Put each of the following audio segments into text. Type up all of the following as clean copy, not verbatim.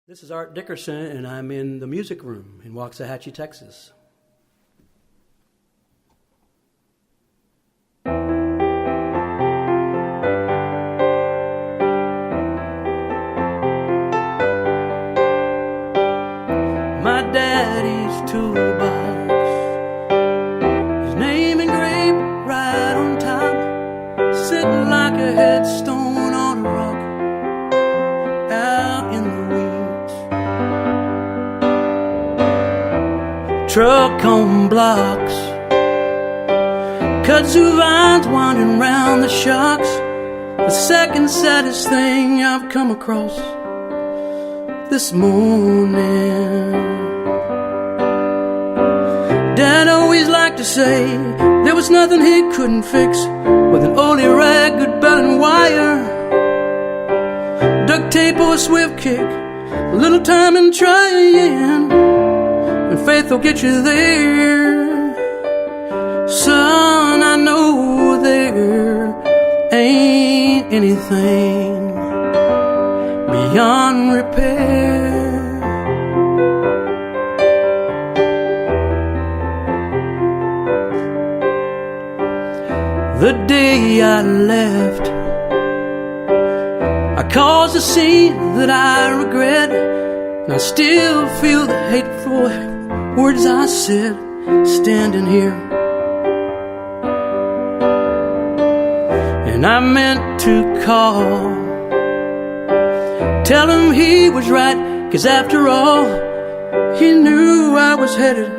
This is Art Dickerson, and I'm in the music room in Waxahachie, Texas. My daddy's toolbox, his name engraved right on top, sitting like a headstone on a rock out in the weeds. Truck on blocks, kudzu vines winding round the shocks, the second saddest thing I've come across this morning. Dad always liked to say there was nothing he couldn't fix with an oily rag, good belt and wire, duct tape or a swift kick, a little time and trying, and faith will get you there. Son, I know there ain't anything beyond repair. The day I left, I caused a scene that I regret, and I still feel the hateful words I said standing here. And I meant to call, tell him he was right, 'cause after all, he knew I was headed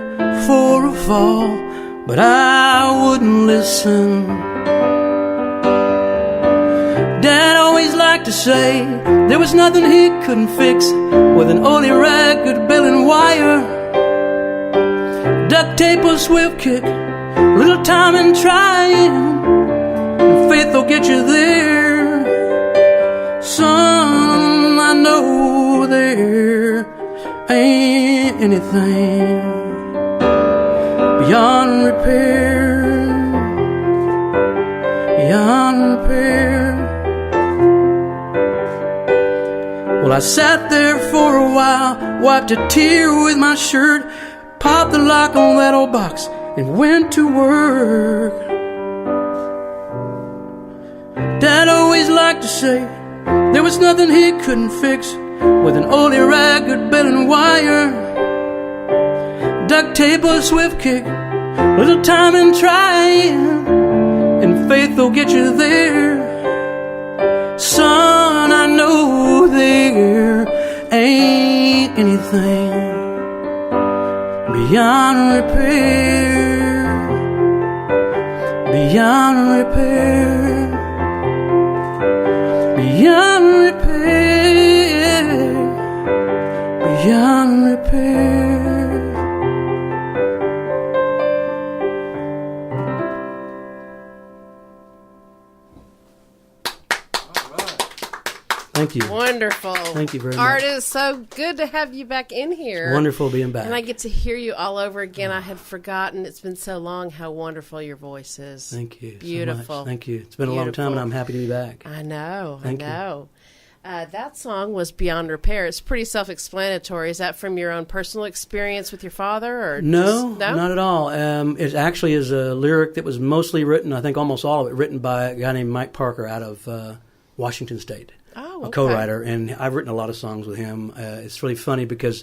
for a fall, but I wouldn't listen. Dad always liked to say there was nothing he couldn't fix with an oily rag, good belt and wire, duct tape or swift kick, little time and trying, and faith will get you there. Son, I know there ain't anything beyond repair, beyond repair. Well, I sat there for a while, wiped a tear with my shirt, popped the lock on that old box, and went to work. Dad always liked to say there was nothing he couldn't fix with an oily rag, good belt and wire, duct tape or a swift kick, little time and trying, and faith will get you there. Son, I know there ain't anything beyond repair, beyond repair, beyond repair, beyond repair. Thank you. Wonderful. Thank you very much. Art, it is so good to have you back in here. It's wonderful being back. And I get to hear you all over again. I had forgotten. It's been so long how wonderful your voice is. Thank you. Beautiful. So much. Thank you. It's been a long time, and I'm happy to be back. I know. Thank I know. That song was Beyond Repair. It's pretty self-explanatory. Is that from your own personal experience with your father? Or no, not at all. It actually is a lyric that was mostly written, I think almost all of it, written by a guy named Mike Parker out of Washington State. Oh, okay. A co-writer, and I've written a lot of songs with him. It's really funny because,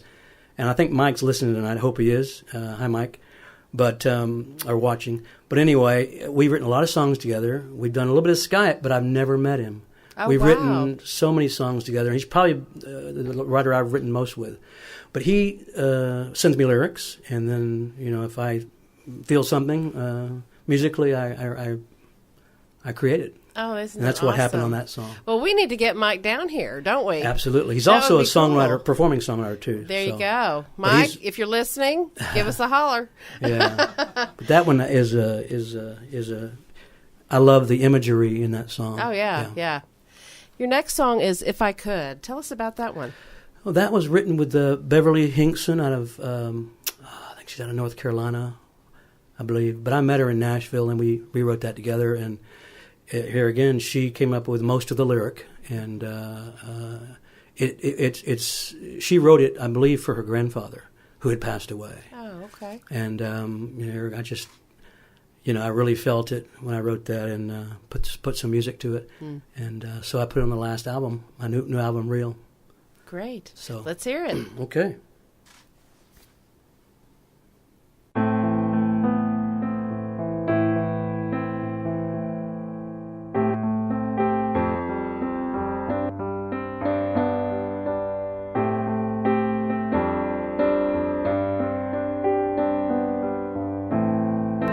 and I think Mike's listening, and I hope he is. Hi, Mike, but or watching. But anyway, we've written a lot of songs together. We've done a little bit of Skype, but I've never met him. Oh, we've wow. written so many songs together. He's probably the writer I've written most with. But he sends me lyrics, and then if I feel something musically, I create it. Oh, isn't and that's that what awesome? happened on that song. Well, we need to get Mike down here, don't we? Absolutely. He's That also would a be songwriter, cool. performing songwriter too. There so. you go. But Mike, if you're listening, give us a holler. Yeah. But that one is I love the imagery in that song. Oh, yeah. Your next song is If I Could. Tell us about that one. Well, that was written with Beverly Hinkson out of, I think she's out of North Carolina, I believe. But I met her in Nashville, and we rewrote that together. And here again, she came up with most of the lyric, and it's she wrote it, I believe, for her grandfather who had passed away. Oh, okay. And I just, I really felt it when I wrote that and put some music to it. And so I put it on the last album, my new album, Real. Great. So let's hear it. Okay.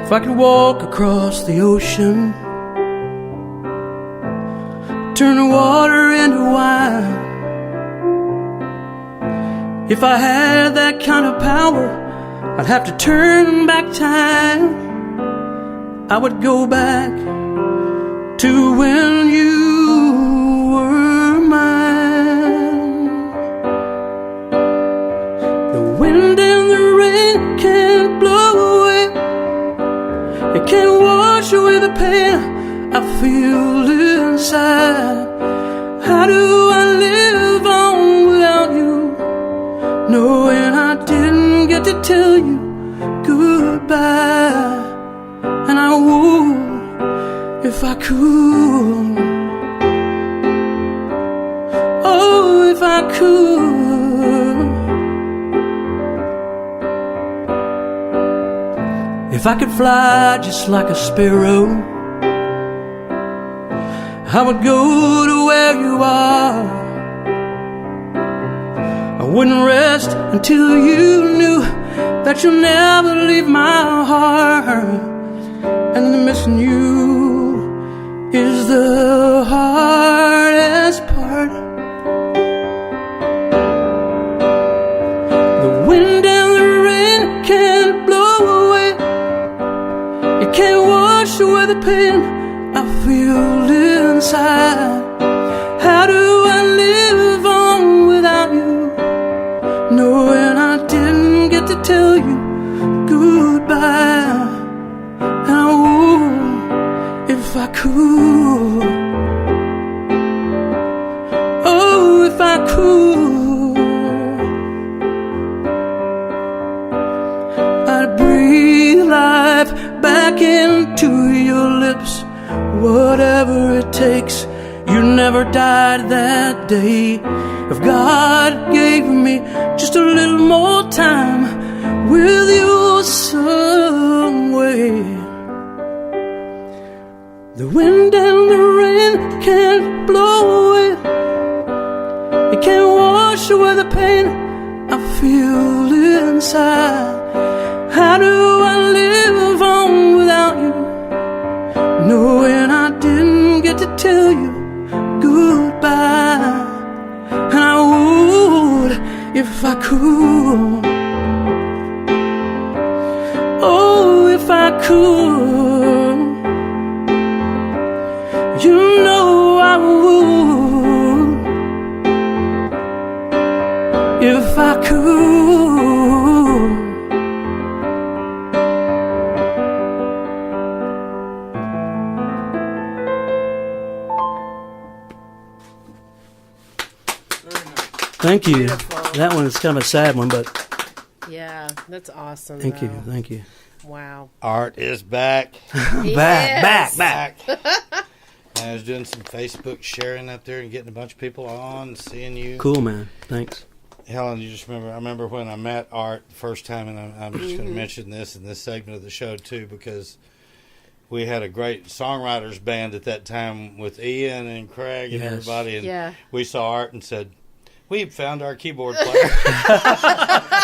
If I could walk across the ocean, turn the water into wine. If I had that kind of power, I'd have to turn back time. I would go back to when you were mine. The wind and the rain can't blow away, it can't wash away the pain I feel inside. How do I live on without you, knowing I didn't get to tell you goodbye? And I would if I could. Oh, if I could. If I could fly just like a sparrow, I would go to where you are. I wouldn't rest until you knew that you'll never leave my heart. And the missing you is the hardest part. The wind and the rain can't blow away, it can't wash away the pain I feel inside. How do I live on without you, knowing I didn't get to tell you goodbye? And I would if I could. Oh, if I could. I'd breathe life back into your lips, whatever it takes. You never died that day. If God gave me just a little more time with you some way. The wind and the rain can't blow away, it can't wash away the pain I feel inside. How do I live on without you, knowing I didn't get to tell you goodbye? And I would if I could. Oh, if I could. You know I would if I could. Thank you. Beautiful. That one is kind of a sad one, but Yeah, that's awesome. thank you. though. Thank you. Wow. Art is back. Yes. Back. I was doing some Facebook sharing up there and getting a bunch of people on, seeing you. Cool, man. Thanks. Helen, you just remember, I remember when I met Art the first time, and I'm just going to mention this in this segment of the show, too, because we had a great songwriters band at that time with Ian and Craig and Yes. everybody, and Yeah. we saw Art and said, we found our keyboard player.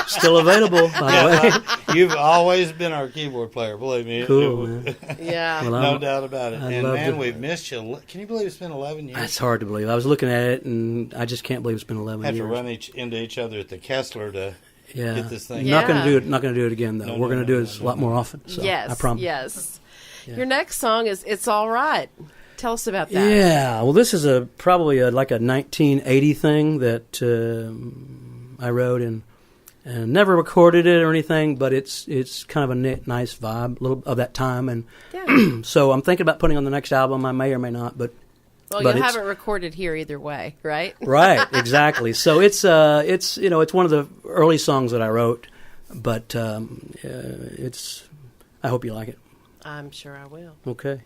Still available, by the way. You've always been our keyboard player, believe me. Cool, man. Yeah. Well, No doubt about it. I And love man, it. we've missed you. Can you believe it's been 11 years? That's hard to believe. I was looking at it, and I just can't believe it's been 11 Have years. to run into each other at the Kessler to Yeah. get this thing. Yeah. Not going to do it. Not going to do it again, though. No, We're no, going to no, do no, it no, a lot no. more often. So Yes. I promise. Yes. Yeah. Your next song is "It's All Right." Tell us about that. Yeah. Well, this is probably like a 1980 thing that I wrote and never recorded it or anything, but it's kind of a nice vibe, a little of that time, and Yeah. so I'm thinking about putting on the next album. I may or may not, but Well, but you haven't recorded here either way, right? Right, exactly. So it's it's one of the early songs that I wrote, but it's. I hope you like it. I'm sure I will. Okay.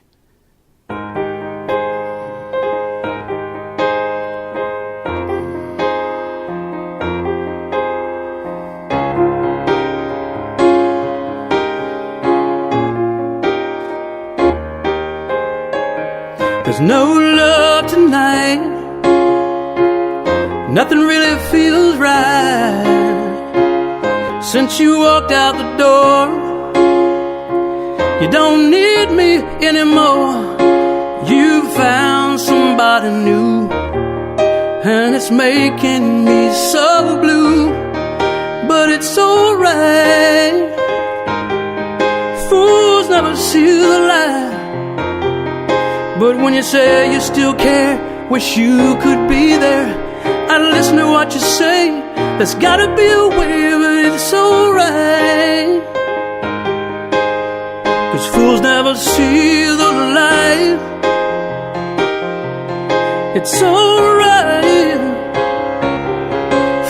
There's no love tonight. Nothing really feels right. Since you walked out the door, you don't need me anymore. You found somebody new, and it's making me so blue. But it's alright. Fools never see the light. But when you say you still care, wish you could be there, I listen to what you say. There's gotta be a way, but it's alright. 'Cause fools never see the light. It's alright.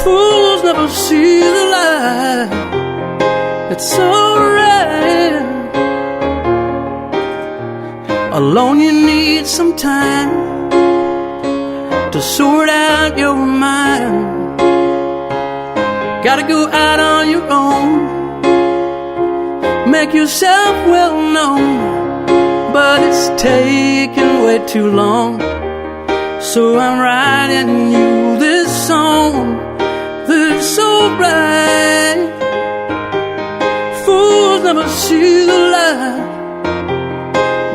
Fools never see the light. It's alright. Alone you need some time to sort out your mind. Gotta go out on your own, make yourself well known. But it's taking way too long, so I'm writing you this song that's alright. Fools never see the light.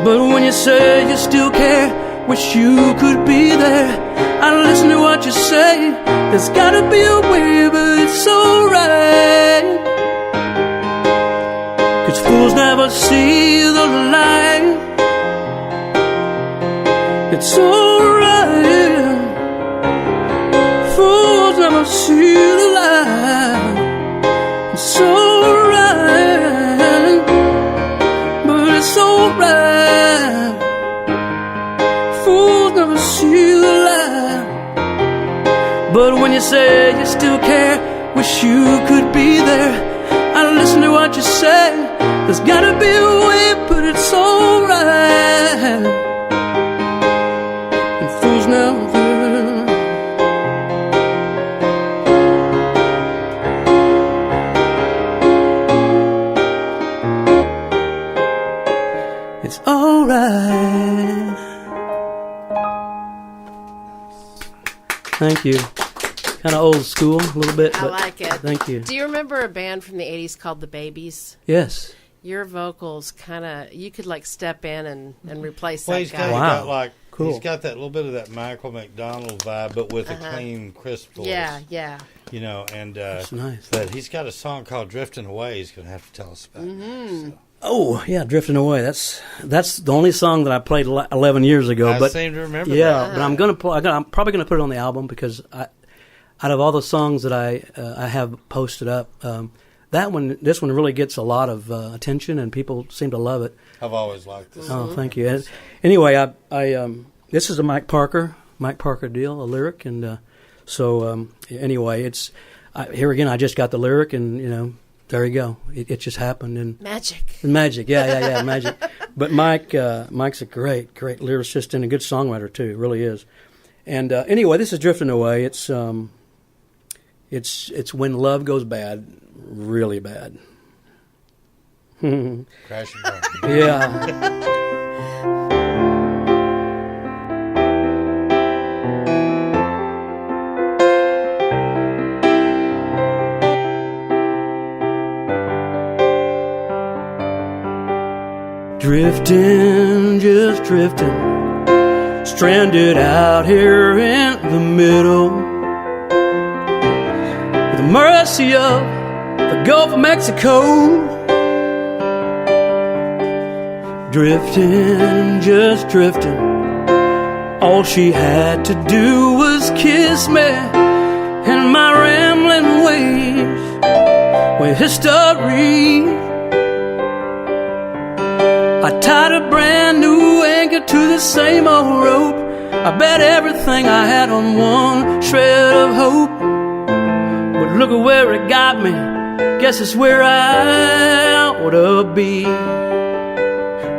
But when you say you still care, wish you could be there, I listen to what you say. There's gotta be a way, but it's alright. 'Cause fools never see the light. It's alright. Fools never see the light. It's alright. But it's alright. Fools never see the light. But when you say you still care, wish you could be there, I listen to what you say. There's gotta be a way, but it's alright. And fools never. It's alright. Thank you. Kind of old school, a little bit. I like it. Thank you. Do you remember a band from the 80s called the Babies? Yes. Your vocals kind of, you could like step in and replace Well, that he's guy. got like Cool. he's got that little bit of that Michael McDonald vibe, but with a clean, crisp voice. Yeah, yeah. You know, and That's nice. but he's got a song called "Drifting Away." He's going to have to tell us about. So. Oh, yeah, Drifting Away. That's the only song that I played 11 years ago. I but seem to remember. yeah, that. but I'm probably gonna put it on the album because out of all the songs that I have posted up, this one really gets a lot of attention and people seem to love it. I've always liked this. Oh, thank you. And anyway, I this is a Mike Parker deal, a lyric, and anyway, it's here again. I just got the lyric, and there you go. It just happened, and Magic. magic, yeah, magic. But Mike's a great lyricist and a good songwriter too. Really is. And anyway, this is Drifting Away. It's when love goes bad, really bad. Crash and burn. Yeah. Drifting, just drifting, stranded out here in the middle, with the mercy of the Gulf of Mexico. Drifting, just drifting, all she had to do was kiss me, and my rambling ways were history. I tied a brand new anchor to the same old rope, I bet everything I had on one shred of hope. But look at where it got me. Guess it's where I ought to be.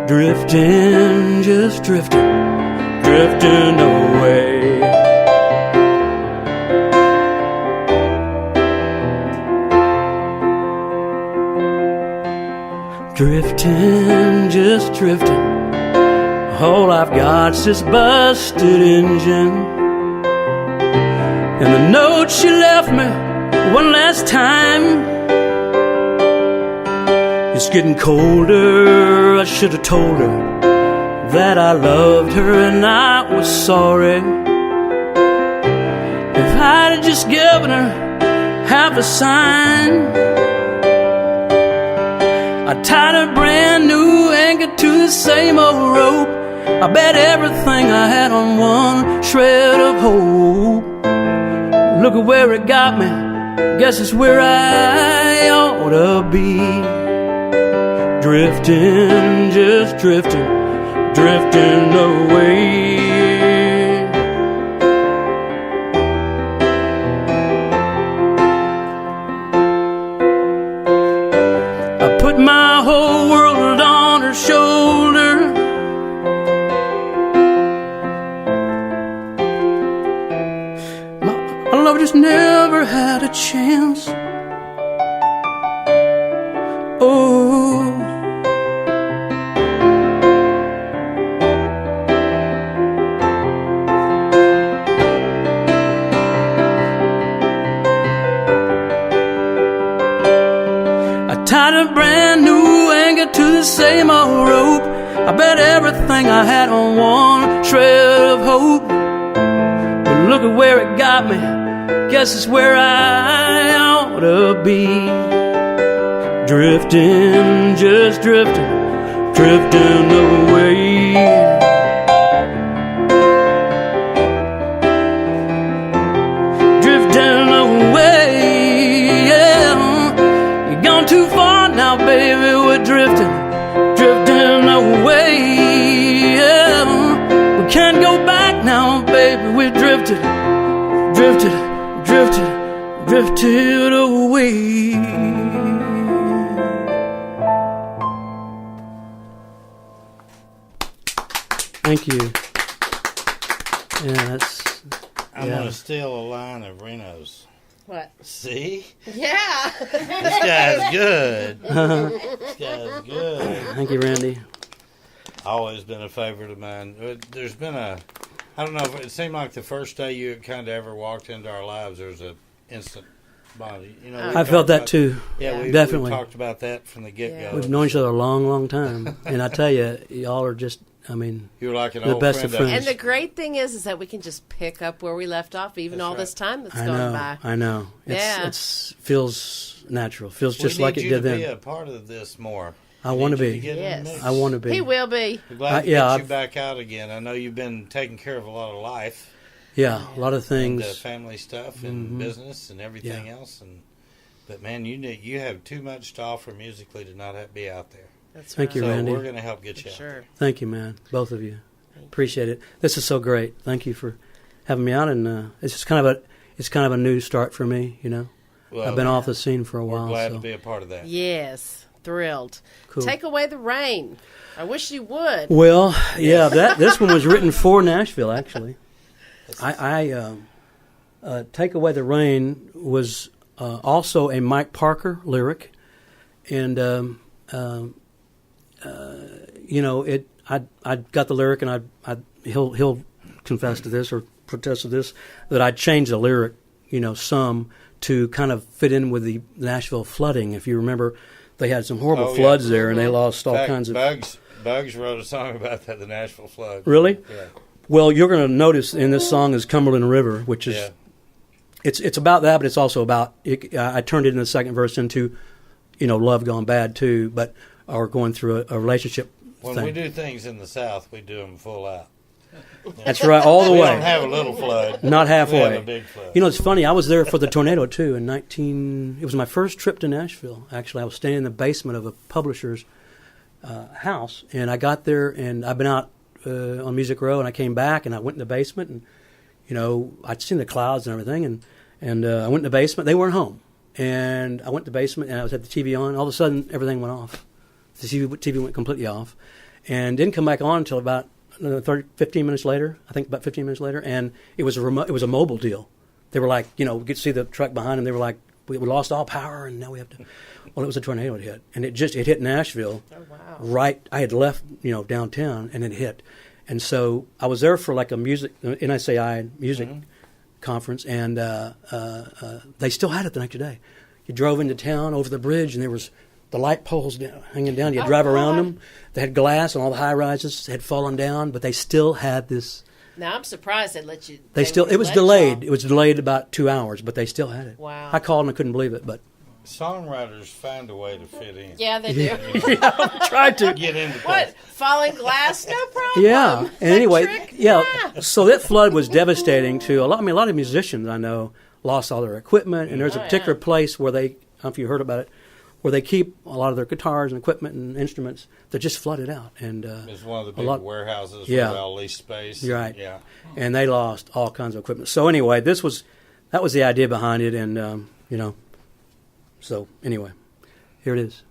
Drifting, just drifting, drifting away. Drifting, just drifting. All I've got's this busted engine. And the note she left me one last time. It's getting colder. I should have told her that I loved her and I was sorry. If I'd have just given her half a sign, I tied a brand new anchor to the same old rope. I bet everything I had on one shred of hope. Look at where it got me. Guess it's where I ought to be. Drifting, just drifting, drifting away. I put my whole world on her shoulder. My love just never had a chance. Oh, I tied a brand new anchor to the same old rope. I bet everything I had on one shred of hope. But look at where it got me. Guess it's where I ought to be. Drifting, just drifting, drifting away. Drifting away, yeah. You're gone too far now, baby, we're drifting, drifting away, yeah. We can't go back now, baby, we're drifting, drifted, drifted, drifted away. Thank you. Yeah, that's. I'm going to steal a line of Reno's. What? See? Yeah. This guy's good. This guy's good. Thank you, Randy. Always been a favorite of mine. There's been I don't know, it seemed like the first day you kind of ever walked into our lives, there was an instant bond. You know, I felt that too. Yeah, we definitely. We talked about that from the get-go. We've known each other a long, long time. And I tell you, y'all are just, I mean, you were like an the old best friend of friends. And the great thing is that we can just pick up where we left off, even all this time that's gone by. I know. Yeah. It feels natural. Feels just like it did then. We need you to be a part of this more. I want to be. Yes. I want to be. He will be. We're glad to get you back out again. I know you've been taking care of a lot of life. Yeah, a lot of things. And family stuff and business and everything else. But, man, you have too much to offer musically to not be out there. That's Thank you, Randy. So we're going to help get you out there. Thank you, man. Both of you. Appreciate it. This is so great. Thank you for having me out. And it's just kind of a new start for me, you know. Well, I've been off the scene for a while. We're glad to be a part of that. Yes. Thrilled. Cool. Take Away the Rain. I wish you would. Well, yeah, this one was written for Nashville, actually. Take Away the Rain was also a Mike Parker lyric, and you know, I got the lyric, and he'll confess to this or protest to this, that I changed the lyric, you know, some to kind of fit in with the Nashville flooding. If you remember, they had some horrible floods there, and they lost all kinds of. Bugs wrote a song about that, the Nashville flood. Really? Yeah. Well, you're going to notice in this song is Cumberland River, which is it's about that, but it's also about. I turned it in the second verse into, you know, love gone bad too, or going through a relationship. When we do things in the South, we do them full out. That's right, all the way. We don't have a little flood. Not halfway. We have a big flood. You know, it's funny. I was there for the tornado too in 19. It was my first trip to Nashville. Actually, I was staying in the basement of a publisher's house, and I got there, and I've been out on Music Row, and I came back, and I went in the basement, and I'd seen the clouds and everything, and I went in the basement. They weren't home, and I went to the basement, and I had the TV on. All of a sudden, everything went off. The TV went completely off, and didn't come back on until about 15 minutes later. I think about 15 minutes later, and it was a mobile deal. They were like, we could see the truck behind them. They were like, we lost all power, and now we have to. Well, it was a tornado it hit, and it hit Nashville. Oh, wow. Right, I had left downtown, and it hit, and so I was there for like a NSAI music conference, and they still had it the next day. You drove into town over the bridge, and there was the light poles hanging down. You drive around them. They had glass, and all the high rises had fallen down, but they still had this. Now I'm surprised they let you. It was delayed. It was delayed about 2 hours, but they still had it. Wow. I called and I couldn't believe it, but. Songwriters find a way to fit in. Yeah, they do. Tried to get into what? Falling glass? No problem. Yeah. And anyway, trick? yeah. So that flood was devastating to a lot of musicians I know lost all their equipment, and there's a particular place where they, I don't know if you heard about it, where they keep a lot of their guitars and equipment and instruments that just flooded out. And it's one of the big warehouses where they all lease space. You're right. Yeah. And they lost all kinds of equipment. So anyway, that was the idea behind it, and So anyway, here it is.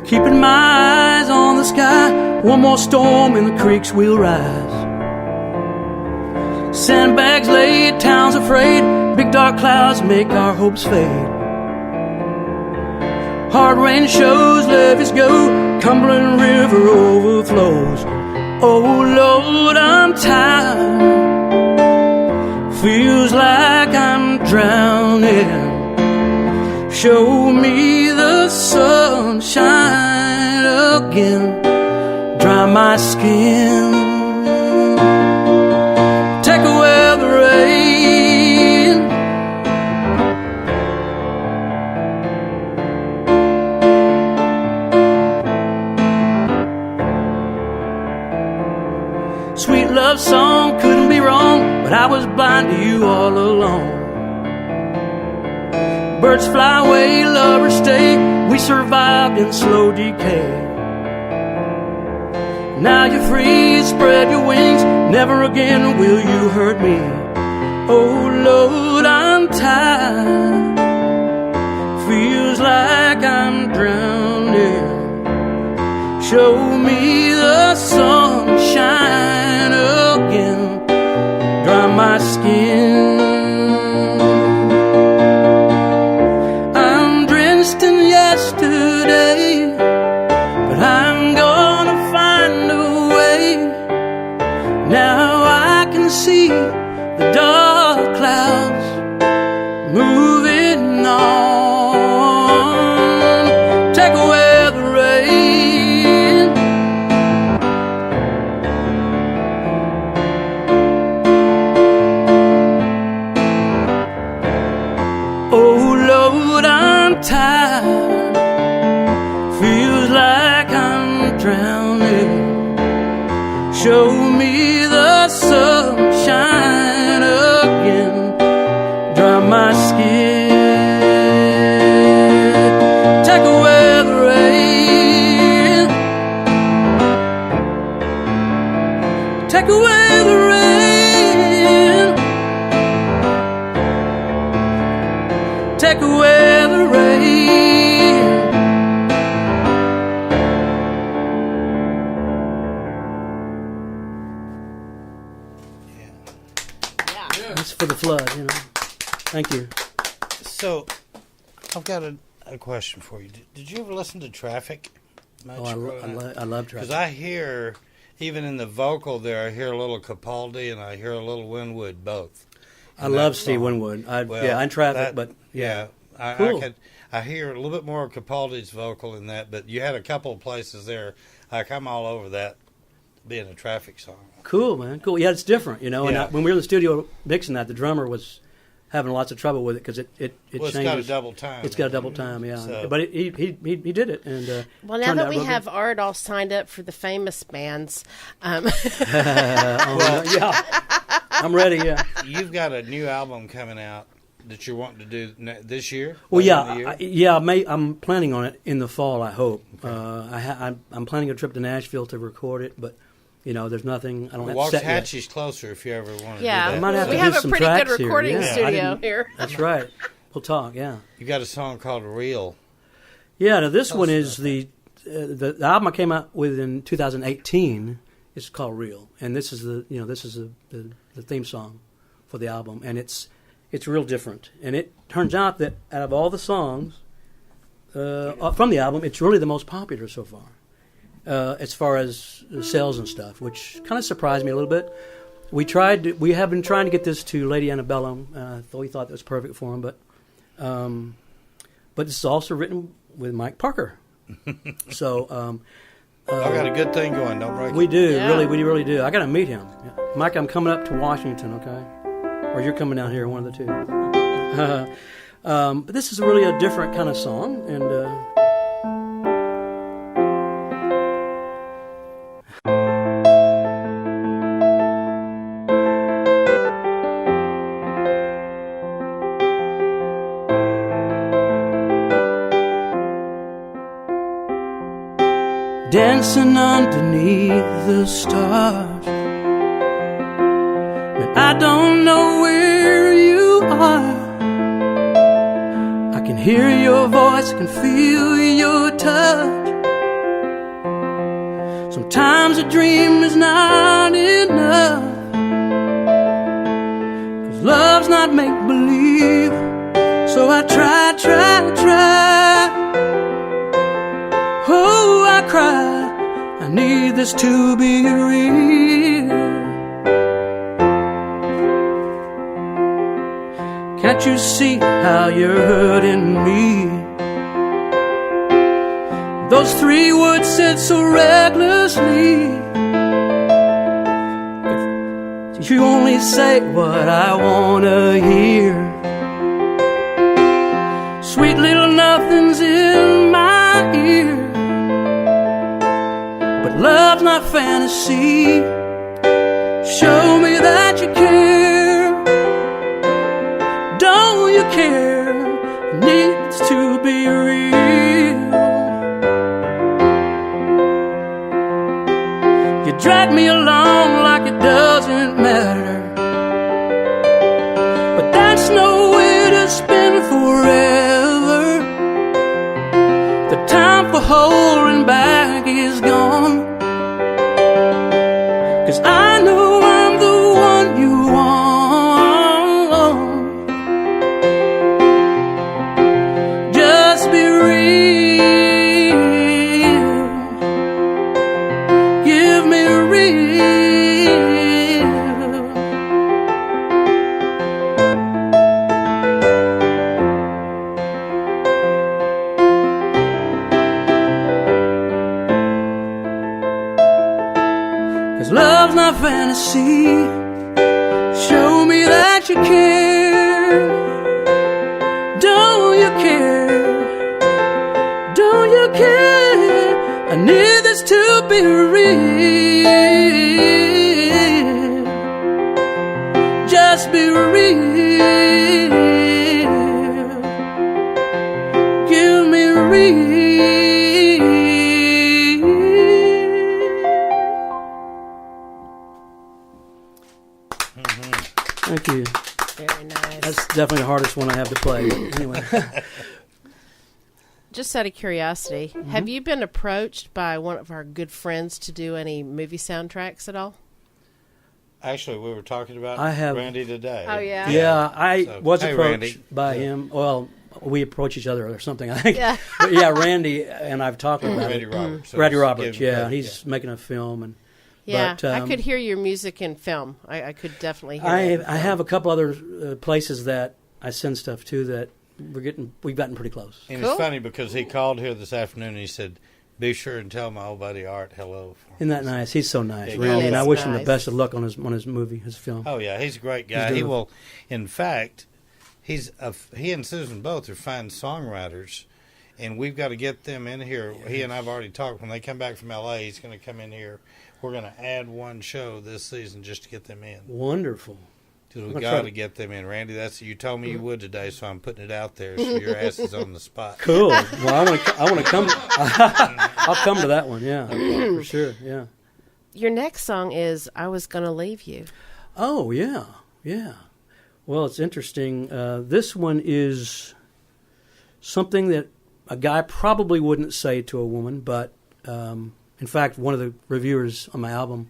Keeping my eyes on the sky, one more storm and the creeks will rise. Sandbags laid, towns afraid, big dark clouds make our hopes fade. Hard rain shows, levees go, Cumberland River overflows. Oh Lord, I'm tired, feels like I'm drowning. Show me the sunshine again, dry my skin, take away the rain. Sweet love song couldn't be wrong, but I was blind to you all along. Birds fly away, lovers stay, we survived in slow decay. Now you're free, spread your wings, never again will you hurt me. Oh Lord, I'm tired, feels like I'm drowning. Show me the sunshine again, dry my skin. I'm drenched in yesterday, but I'm gonna find a way. Now I can see the dark clouds moving on. Take away the rain. Oh Lord, I'm tired, feels like I'm drowning. Show me the sunshine again, dry my skin. Take away the rain. Take away the rain. Take away the rain. That's for the flood, Thank you. So, I've got a question for you. Did you ever listen to Traffic much? I love Traffic. Because I hear, even in the vocal there, I hear a little Capaldi and I hear a little Winwood both. I love Steve Winwood. I'm Traffic, but yeah. Cool. I hear a little bit more of Capaldi's vocal in that, but you had a couple of places there. Like, I'm all over that being a Traffic song. Cool, man. Cool. Yeah, it's different, And Yeah. when we were in the studio mixing that, the drummer was, having lots of trouble with it because it Well, changes. it's got a double time. It's got a double time, yeah. So- But he did it, and Well, now turned that out we real have good. Art all signed up for the famous bands, Yeah, I'm ready. Yeah. You've got a new album coming out that you're wanting to do this year? Well, Later in the year? I'm planning on it in the fall. I hope. I'm planning a trip to Nashville to record it, but there's nothing. I don't have set yet. Waxahachie's closer if you ever want to yeah, do that. might have we to have do a some pretty good tracks here, recording yeah. I studio didn't- here. That's right. We'll talk. Yeah. You got a song called Real. Yeah. Now this Tell one us is the album I came out with in 2018. It's called Real, and this is the theme song for the album, and it's real different. And it turns out that out of all the songs from the album, it's really the most popular so far, as far as sales and stuff, which kind of surprised me a little bit. We have been trying to get this to Lady Antebellum. We thought that was perfect for him, but this is also written with Mike Parker. So I got a good thing going. Don't break we it. do, Yeah. we really do. I got to meet him. Mike, I'm coming up to Washington, okay? Or you're coming down here, one of the two. But this is really a different kind of song, and dancing underneath the stars. But I don't know where you are. I can hear your voice, I can feel your touch. Sometimes a dream is not enough, 'cause love's not make-believe. So I try. Oh, I cry, I need this to be real. Can't you see how you're hurting me? Those 3 words said so recklessly. If you only say what I wanna hear. Sweet little nothings in my ear. But love's not fantasy. Show me that you care. Don't you care? It needs to be real. You drag me along like it doesn't matter, but that's no way to spend forever. The time for holding back is gone, 'cause I know I'm the one you want. Just be real. Give me real. 'Cause love's not fantasy. Show me that you care. Don't you care? Don't you care? I need this to be real. Just be real. Give me real. Thank you. Very nice. That's definitely the hardest one I have to play. But anyway, Just out of curiosity, Mm-hmm. have you been approached by one of our good friends to do any movie soundtracks at all? Actually, we were talking about I have- Randy today. Oh, yeah? yeah, I So, was hey, approached Randy. by him. Well, we approach each other or something, I think. Yeah. But yeah, Randy and I've talked about Randy it. Roberts. So Randy let's Roberts, give him yeah, credit, he's making a film, and Yeah, But, I could hear your music in film. I could definitely hear I it. I have a couple other places that I send stuff to that we've gotten pretty close. And Cool. it's funny because he called here this afternoon and he said, "Be sure and tell my old buddy Art hello." Isn't that nice? He's so nice, Yeah, Randy, and I he's wish him the nice. best of luck on his movie, his film. Oh yeah, he's a great guy. He's He doing- will, in fact, he and Susan both are fine songwriters, and we've got to get them in here. Yes. He and I've already talked. When they come back from L.A., he's going to come in here. We're going to add one show this season just to get them in. Wonderful. Because we got to get them in, Randy. You told me you would today, so I'm putting it out there. So your ass is on the spot. Cool. Well, I want to come. I'll come to that one. Yeah, for sure. Yeah. Your next song is "I Was Gonna Leave You." Oh yeah. Well, it's interesting. This one is something that a guy probably wouldn't say to a woman, but in fact, one of the reviewers on my album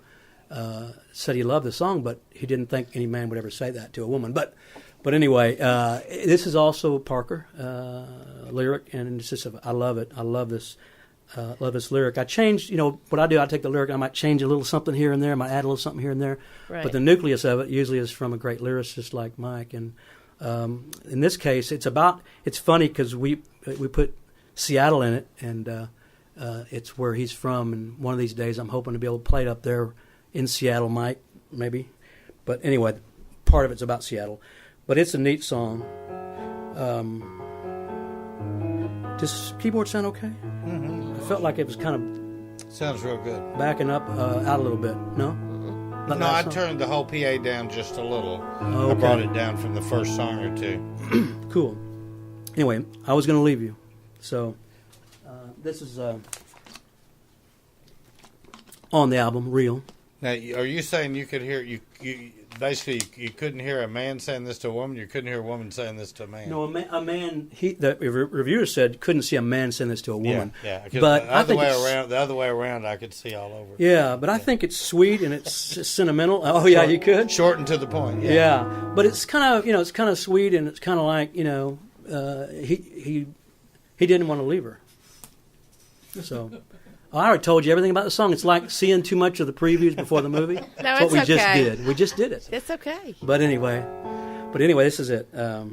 said he loved the song, but he didn't think any man would ever say that to a woman. But anyway, this is also Parker lyric, and it's just I love it. I love this. Love this lyric. I changed, what I do, I take the lyric, I might change a little something here and there, I might add a little something here and there, right. But the nucleus of it usually is from a great lyricist like Mike. And in this case, it's funny because we put Seattle in it, and it's where he's from, and one of these days I'm hoping to be able to play it up there in Seattle, Mike, maybe. But anyway, part of it's about Seattle. But it's a neat song. Does keyboard sound okay? Mm-hmm. I felt like it was kind of sounds real good. Backing up out a little bit. No? No, I turned the whole PA down just a little. Okay. I brought it down from the first song or two. Cool. Anyway, I Was Gonna Leave You. So, this is on the album, Real. Now, are you saying you could hear you basically you couldn't hear a man saying this to a woman? You couldn't hear a woman saying this to a man? No, a man. The reviewer said couldn't see a man saying this to a woman. Yeah. But the other way around, I could see all over. Yeah, but I think it's sweet and it's sentimental. Oh yeah, you could short and to the point. Yeah, but it's kind of it's kind of sweet, and it's kind of like he didn't want to leave her. So. I already told you everything about the song. It's like seeing too much of the previews before the movie. That's what we okay. just did. We just did it. It's okay. But anyway, this is it. I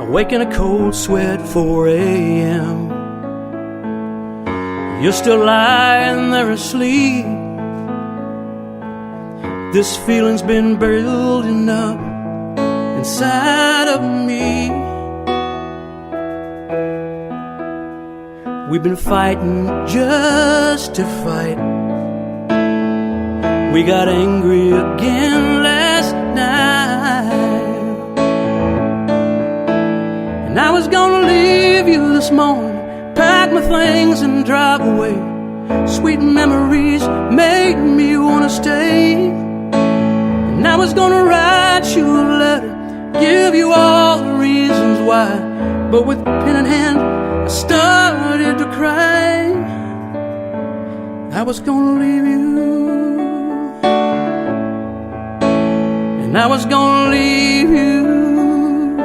wake in a cold sweat, 4 a.m. You're still lying there asleep. This feeling's been building up inside of me. We've been fighting just to fight. We got angry again last night. And I was gonna leave you this morning, pack my things and drive away. Sweet memories made me wanna stay. And I was gonna write you a letter, give you all the reasons why. But with pen in hand, I started to cry. I was gonna leave you, and I was gonna leave you.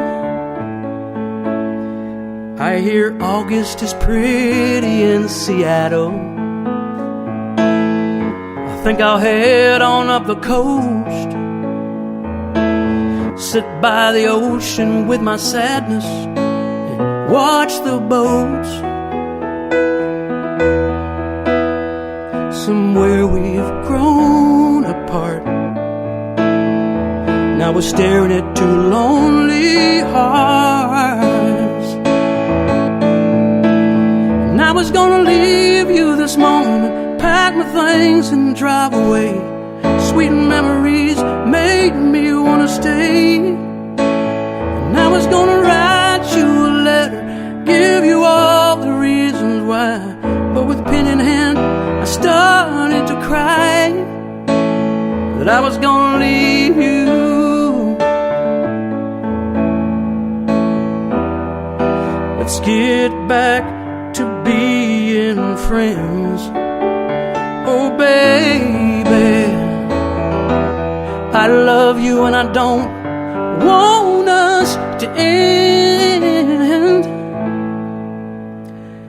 I hear August is pretty in Seattle. I think I'll head on up the coast, sit by the ocean with my sadness and watch the boats. Somewhere we've grown apart. Now we're staring at two lonely hearts. And I was gonna leave you this moment, pack my things and drive away. Sweet memories made me wanna stay. And I was gonna write you a letter, give you all the reasons why. But with pen in hand, I started to cry that I was gonna leave you. Let's get back to being friends. Oh baby, I love you and I don't want us to end.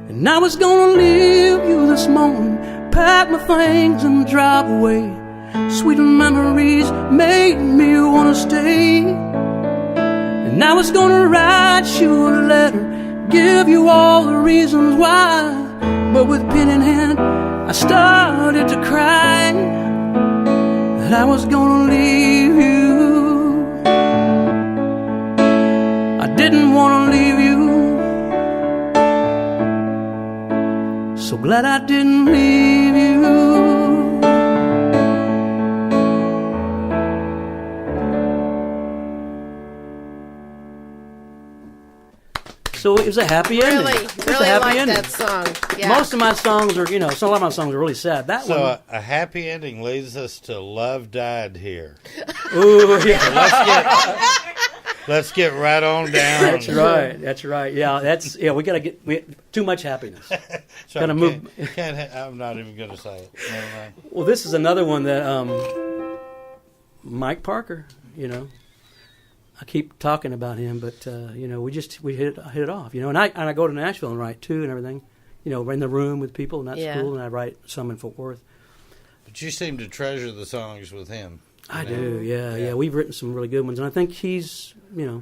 And I was gonna leave you this morning, pack my things and drive away. Sweet memories made me wanna stay. And I was gonna write you a letter, give you all the reasons why. But started to cry that I was gonna leave you. I didn't wanna leave you. So glad I didn't leave you. So it was a happy ending. Really like that song. Yeah. Most of my songs are, so a lot of my songs are really sad. That one. So a happy ending leads us to Love Died Here. Ooh, yeah. Let's get right on down. That's right. Yeah, we gotta get too much happiness. So Gotta move. I'm not even gonna say it. Never mind. Well, this is another one that Mike Parker. I keep talking about him, but we hit it off. And I go to Nashville and write too and everything. We're in the room with people and that's cool. And I write some in Fort Worth. But you seem to treasure the songs with him. I do, yeah. We've written some really good ones, and I think he's,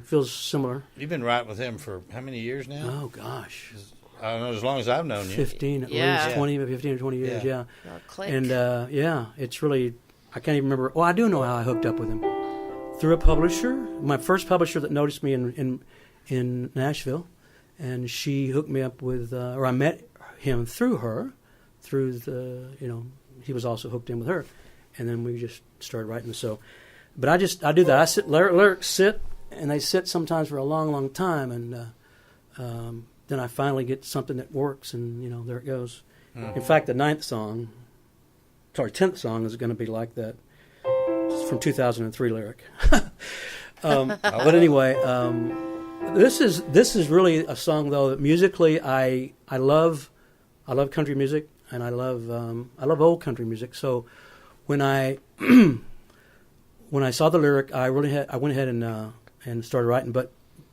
feels similar. You've been writing with him for how many years now? Oh gosh, I don't know, as long as I've known you. 15 at least, 15 or 20 years, yeah. And it's really, I can't even remember. Well, I do know how I hooked up with him through a publisher. My first publisher that noticed me in Nashville, and she hooked me up with, or I met him through her, he was also hooked in with her. And then we just started writing. So, but I do that. I sit, lyrics sit, and they sit sometimes for a long, long time, and then I finally get something that works, and there it goes. Mm-hmm. In fact, the 10th song is going to be like that. It's from 2003 lyric. But anyway, this is really a song though that musically I love country music, and I love old country music. So. When I saw the lyric, I went ahead and started writing. But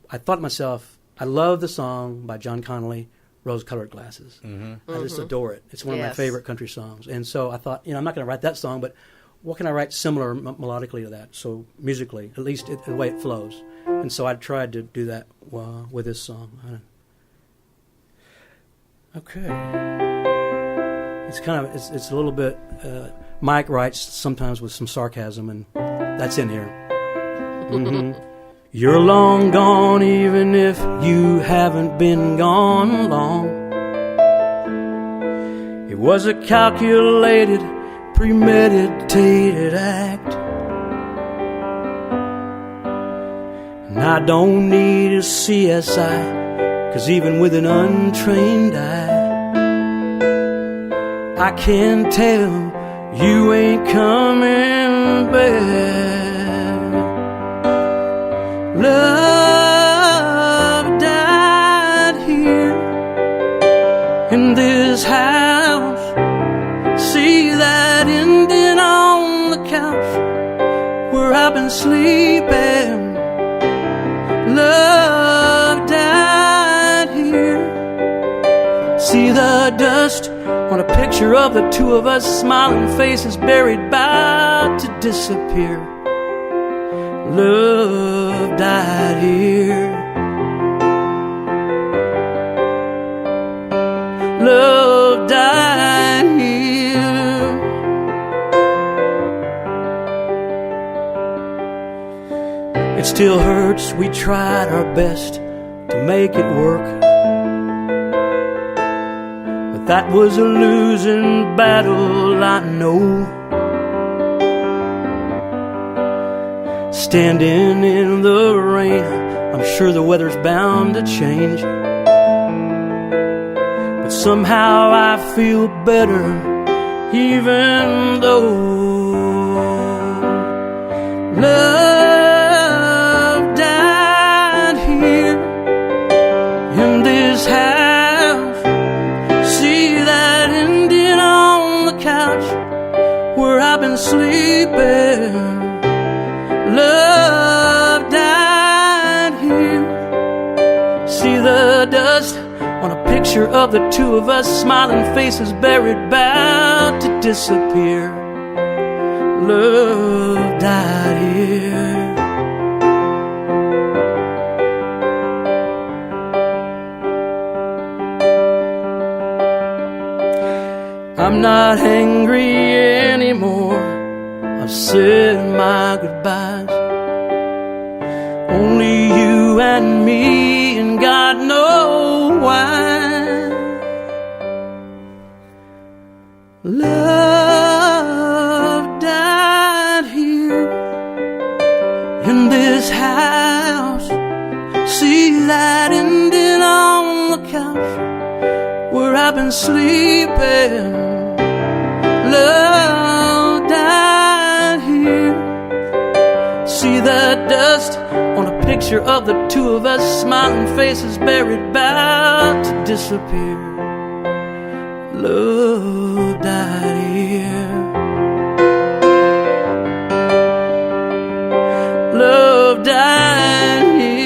I thought to myself, I love the song by John Connolly, "Rose-Colored Glasses." Mm-hmm. I just adore it. It's one of my favorite country songs. And so I thought, I'm not going to write that song, but what can I write similar melodically to that? So musically, at least the way it flows. And so I tried to do that with this song. Okay. It's a little bit. Mike writes sometimes with some sarcasm, and that's in here. Mm-hmm. You're long gone, even if you haven't been gone long. It was a calculated, premeditated act, and I don't need a CSI, 'cause even with an untrained eye, I can tell you ain't coming back. Love died here in this house. See that ending on the couch where I've been sleeping. Love died here. See the dust on a picture of the two of us, smiling faces buried, about to disappear. Love died here. Love died here. It still hurts, we tried our best to make it work. That was a losing battle, I know. Standing in the rain, I'm sure the weather's bound to change. But somehow I feel better, even though love died here in this house. I've been sleeping. Love died here. See the dust on a picture of the two of us, smiling faces buried, about to disappear. Love died here. I'm not angry anymore. I've said my goodbyes. Only you and me, and God knows why. Love died here in this house. See that ending on the couch where I've been sleeping. Love died here. See that dust on a picture of the two of us, smiling faces buried, about to disappear. Love died here. Love died here.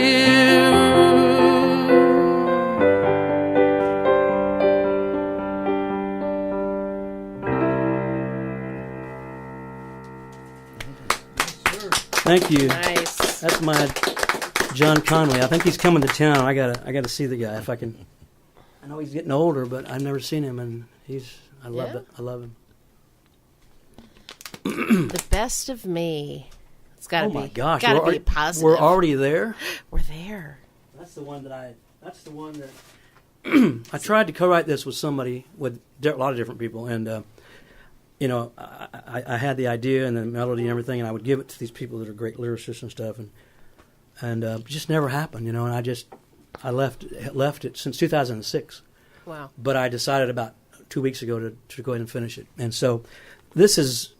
Thank you. Nice. That's my John Conway. I think he's coming to town. I gotta see the guy if I can. I know he's getting older, but I've never seen him, and I love Yeah. it. I love him. The Best of Me. It's got to Oh be. my gosh, Gotta be positive. we're already there. We're there. That's the one that I tried to co-write this with somebody, with a lot of different people, and I had the idea and the melody and everything, and I would give it to these people that are great lyricists and stuff, and it just never happened, and I left it since 2006. Wow. But I decided about 2 weeks ago to go ahead and finish it, and so this is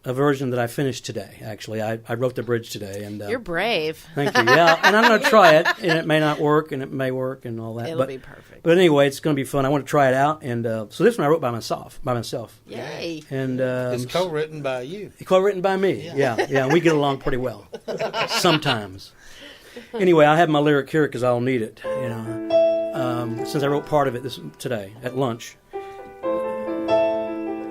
a version that I finished today. Actually, I wrote the bridge today, and You're brave. thank you. Yeah, and I'm going to try it, and it may not work, and it may work, and all that. It'll be perfect. But anyway, it's going to be fun. I want to try it out, and so this one I wrote by myself. Yay. And It's co-written by you. co-written by me. Yeah. We get along pretty well sometimes. Anyway, I have my lyric here because I'll need it. Since I wrote part of it today at lunch.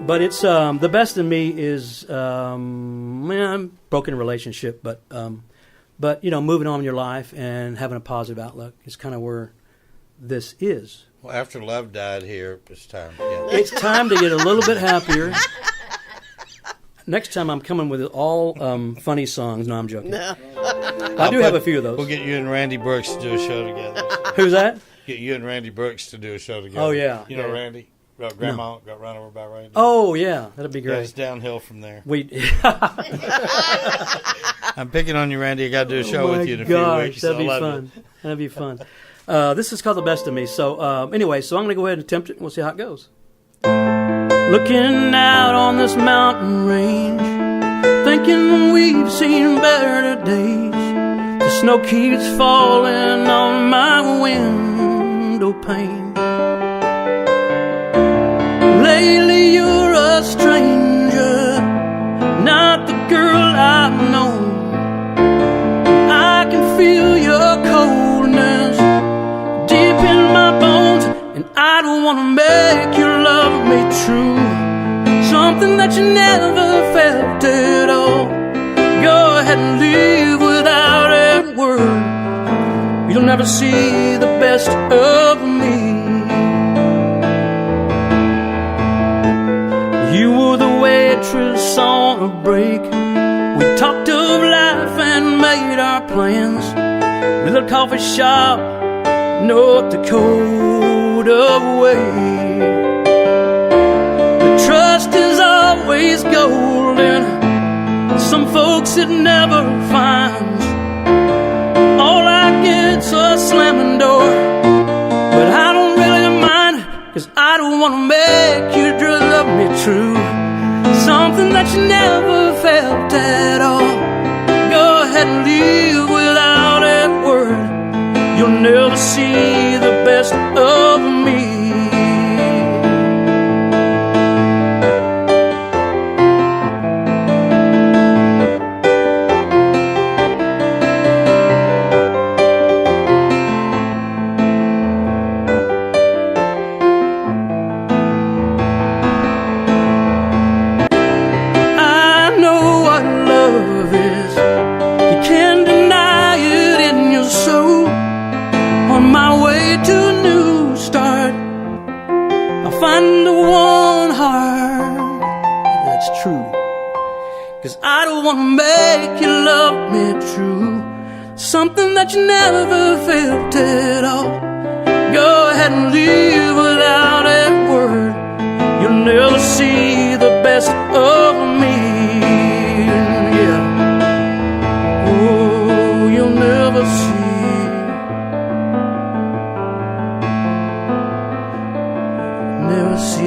But it's the best in me is broken relationship, but moving on in your life and having a positive outlook is kind of where this is. Well, after love died here, it's time. Yeah. It's time to get a little bit happier. Next time I'm coming with all funny songs. No, I'm joking. No. I do have a few of those. We'll get you and Randy Brooks to do a show together. Who's that? Get you and Randy Brooks to do a show together. Oh, yeah. You know Yeah. Randy? Grandma got run over by Randy. Oh, yeah. That'd be Yeah, great. it's downhill from there. I'm picking on you, Randy. I got to do a show with you in a few weeks. That'd I be love fun. you. That'd be fun. This is called The Best of Me. So anyway, so I'm going to go ahead and attempt it, and we'll see how it goes. Looking out on this mountain range, thinking we've seen better days. The snow keeps falling on my window pane. Lately you're a stranger, not the girl I've known. I can feel your coldness deep in my bones, and I don't want to make you love me true, something that you never felt at all. Go ahead and leave without a word. You'll never see the best of me. You were the waitress on a break. We talked of life and made our plans. Little coffee shop, North Dakota way. The trust is always golden. Some folks it never finds. All I get's a slamming door, but I don't really mind, 'cause I don't want to make you love me true, something that you never felt at all. Go ahead and leave without a word. You'll never see the best of me. Find the one true. 'Cause I don't want to make you love me true, something that you never felt at all. Go ahead and leave without a word. You'll never see the best of me. Yeah. Oh, you'll never see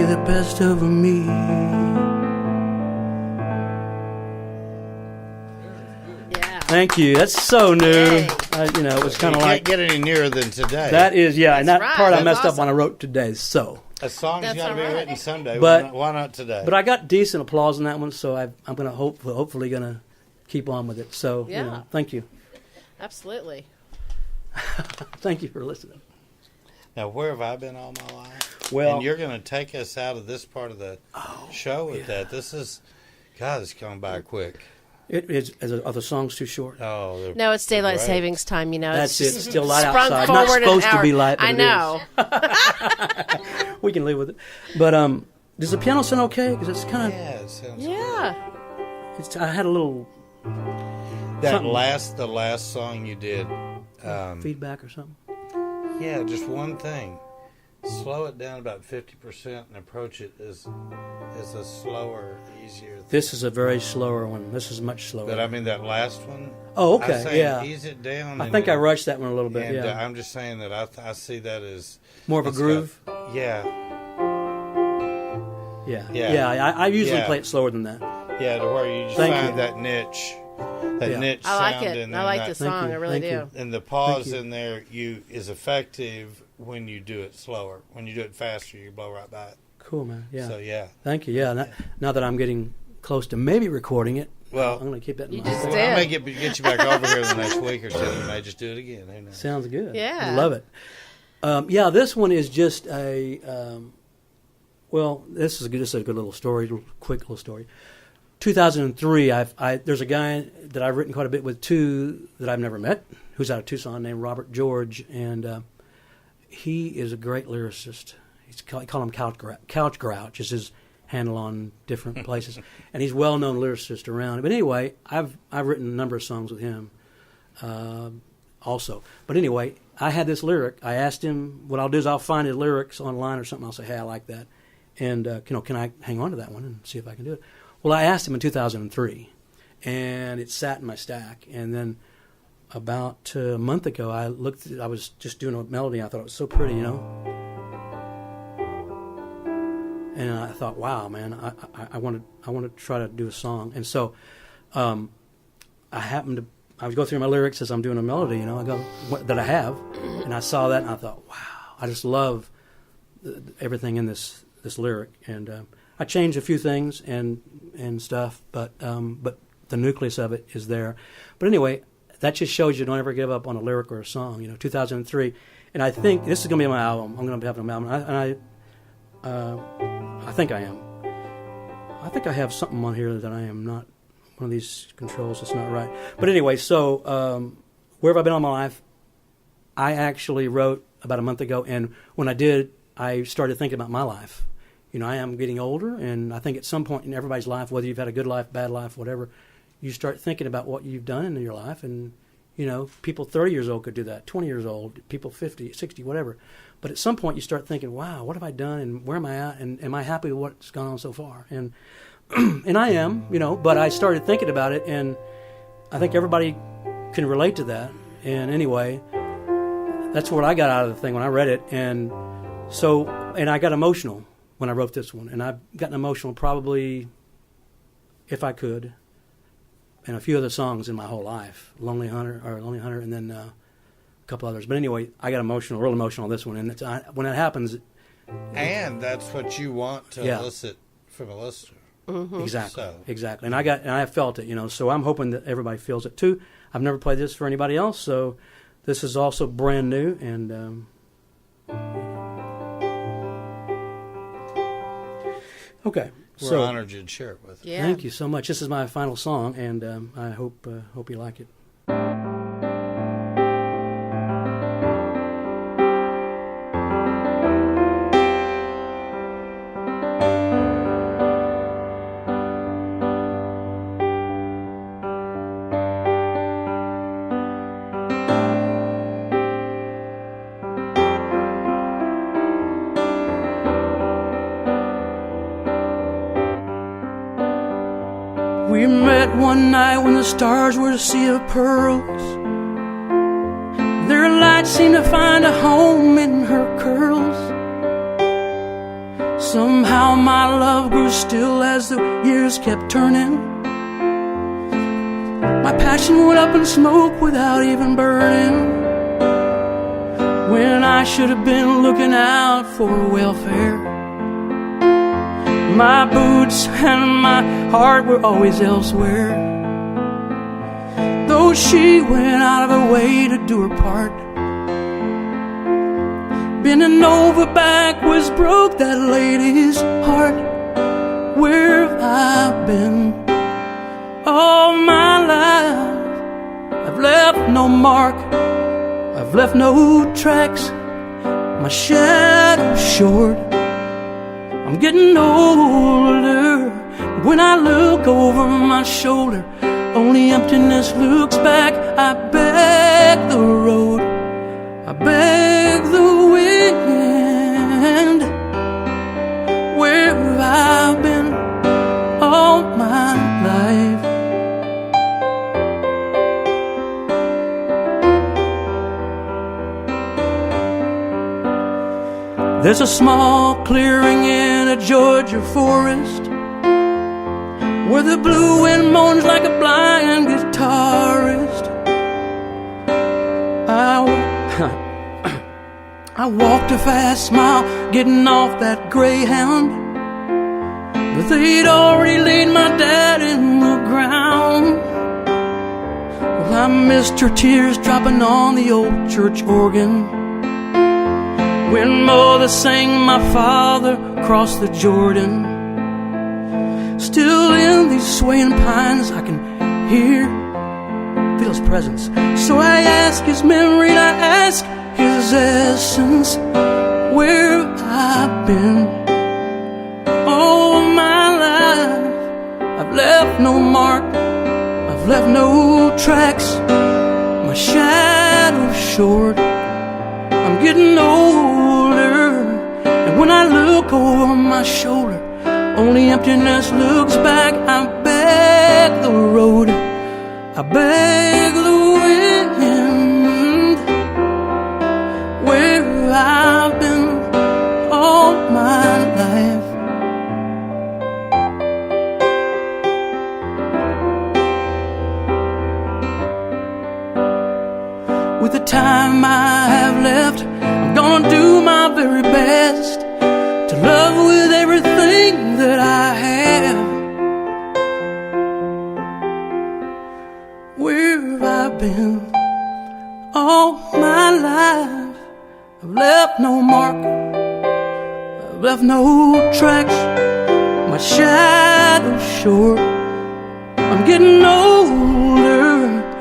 the best of me. Yeah. Thank you. That's so new. Yay. You know, it was kind of You like can't get any nearer than today. that is, yeah. And that That's right. part I That's messed up awesome. when I wrote today. So, a song's That's got to be all right. written someday. But- Why not today? but I got decent applause on that one, so I'm gonna hopefully gonna keep on with it. So, you Yeah. know, thank you, Absolutely. thank you for listening. Now, where have I been all my life? Well, And you're going to take us out of this part of the show with that. This is, God, it's going by quick. it is. Are the songs too short? Oh, No, it's daylight great. savings time. You know, That's it's it. just It's still light sprung outside. Not forward an supposed to hour. be light, but I it know. We can live with it. But does the piano sound okay? Because it's kind of. Yeah, it sounds Yeah. I had a little That something. the last song you did, feedback or something. yeah, just one thing. Slow it down about 50% and approach it as a slower, easier thing. This is a very slower one. This is much slower. But I mean that last one. Oh, I'm okay, saying yeah. ease it down. I and- think I rushed that one a little bit. And Yeah, I'm just saying that I see that as more of a it's groove. got- yeah, Yeah. I usually Yeah. play it slower than that. yeah, to where you just Thank find you. that niche, Yeah. niche I like sound it. in I there. like that- the song. you. I really Thank do. you. And the pause you. in there is effective when you do it slower. When you do it faster, you blow right by it. Cool, man. Yeah. So yeah. Thank you. Yeah. Now that I'm getting close to maybe recording it, Well, I'm going to keep that in You mind. just Well, did. I may get you back over here the next week or two. You may just do it again. Who knows? Sounds good. Yeah. I love it. Yeah, this one is just a. Well, this is a good little story, quick little story. 2003, there's a guy that I've written quite a bit with too that I've never met, who's out of Tucson, named Robert George, and he is a great lyricist. I call him Couch Grouch is his handle on different places, and he's a well-known lyricist around. But anyway, I've written a number of songs with him, also. But anyway, I had this lyric. I asked him, what I'll do is I'll find his lyrics online or something. I'll say, hey, I like that, and can I hang on to that one and see if I can do it? Well, I asked him in 2003, and it sat in my stack. And then about a month ago, I was just doing a melody. I thought it was so pretty, you know. And I thought, wow, man, I want to try to do a song. And so I would go through my lyrics as I'm doing a melody, you know, that I have. And I saw that, and I thought, wow, I just love everything in this lyric. And I changed a few things and stuff, but the nucleus of it is there. But anyway, that just shows you don't ever give up on a lyric or a song. You know, 2003, and I think this is going to be my album. I'm going to have an album, I think I am. I think I have something on here that I am not. One of these controls that's not right. But anyway, so where have I been all my life? I actually wrote about a month ago, and when I did, I started thinking about my life. You know, I am getting older, and I think at some point in everybody's life, whether you've had a good life, bad life, whatever, you start thinking about what you've done in your life. And, you know, people 30 years old could do that, 20 years old, people 50, 60, whatever. But at some point you start thinking, wow, what have I done, and where am I at, and am I happy with what's gone on so far? And and I am, you know, but I started thinking about it, and I think everybody can relate to that. And anyway, that's what I got out of the thing when I read it. And so, and I got emotional when I wrote this one. And I've gotten emotional probably, if I could, and a few other songs in my whole life. Lonely Hunter, and then a couple others. But anyway, I got real emotional on this one. And when that happens... And that's what you want to elicit from a listener. Mm-hmm. Exactly. And I felt it, you know, so I'm hoping that everybody feels it too. I've never played this for anybody else, so this is also brand new, and okay. We're honored you'd share it with us. Yeah. Thank you so much. This is my final song, and I hope you like it. We met one night when the stars were a sea of pearls. Their light seemed to find a home in her curls. Somehow my love grew still as the years kept turning. My passion went up in smoke without even burning. When I should have been looking out for welfare, my boots and my heart were always elsewhere. Though she went out of her way to do her part, bending over backwards broke that lady's heart. Where have I been all my life? I've left no mark, I've left no tracks. My shadow's short, I'm getting older. When I look over my shoulder, only emptiness looks back. I beg the road, I beg the wind. Where have I been all my life? There's a small clearing in a Georgia forest where the blue wind moans like a blind guitarist. I walked a fast mile getting off that Greyhound, but they'd already laid my dad in the ground. Well, I missed her tears dropping on the old church organ when mother sang My Father Crossed the Jordan. Still in these swaying pines I can feel his presence. So I ask his memory, I ask his essence. Where have I been all my life? I've left no mark, I've left no tracks. My shadow's short, I'm getting older. And when I look over my shoulder, only emptiness looks back. I beg the road, I beg the wind. Where have I been all my life? With the time I have left, I'm gonna do my very best to love with everything that I have. Where have I been all my life? I've left no mark, I've left no tracks. My shadow's short, I'm getting older.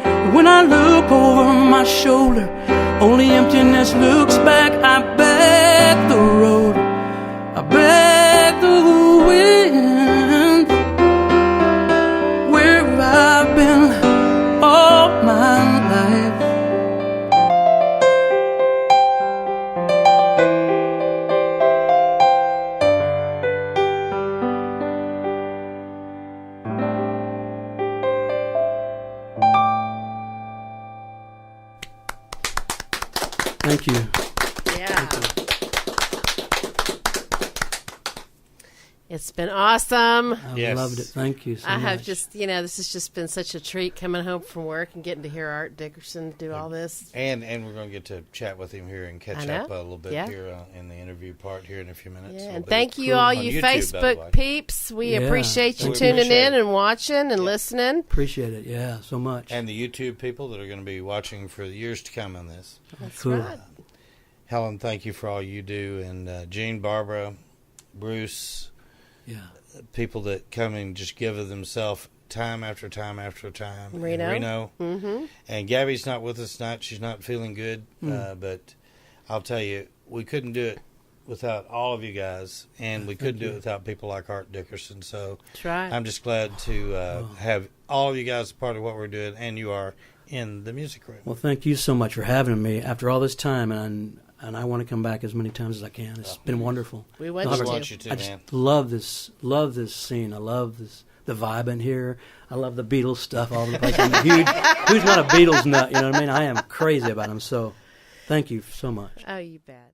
And when I look over my shoulder, only emptiness looks back. I beg the road, I beg the wind. Where have I been all my life? Thank you. Yeah. It's been awesome. I Yes. loved it. Thank you so I much. have just, this has just been such a treat coming home from work and getting to hear Art Dickerson do all this. And we're going to get to chat with him here and catch I know. up a little bit Yeah. here in the interview part here in a few minutes. Yeah, It'll and be thank you cool. all On you YouTube, by the Facebook way. peeps. We Yeah. appreciate you We tuning appreciate in it. and watching and listening. Appreciate it. Yeah, so much. And the YouTube people that are going to be watching for the years to come on this. That's Cool. right. Helen, thank you for all you do. And Gene, Barbara, Bruce, Yeah. people that come and just give of themselves time after time after time. And Reno. Mm-hmm. And Gabby's not with us tonight. She's not feeling good. But I'll tell you, we couldn't do it without all of you guys. And we couldn't do it without people like Art Dickerson. So That's right. I'm just glad to have all of you guys a part of what we're doing. And you are in the music room. Well, thank you so much for having me after all this time, and I want to come back as many times as I can. It's been wonderful. We want We you want to. you to, I just man. love this scene. I love this the vibe in here. I love the Beatles stuff all over the place. I'm a huge, who's not a Beatles nut? You know what I mean? I am crazy about them. So, thank you so much. Oh, you bet.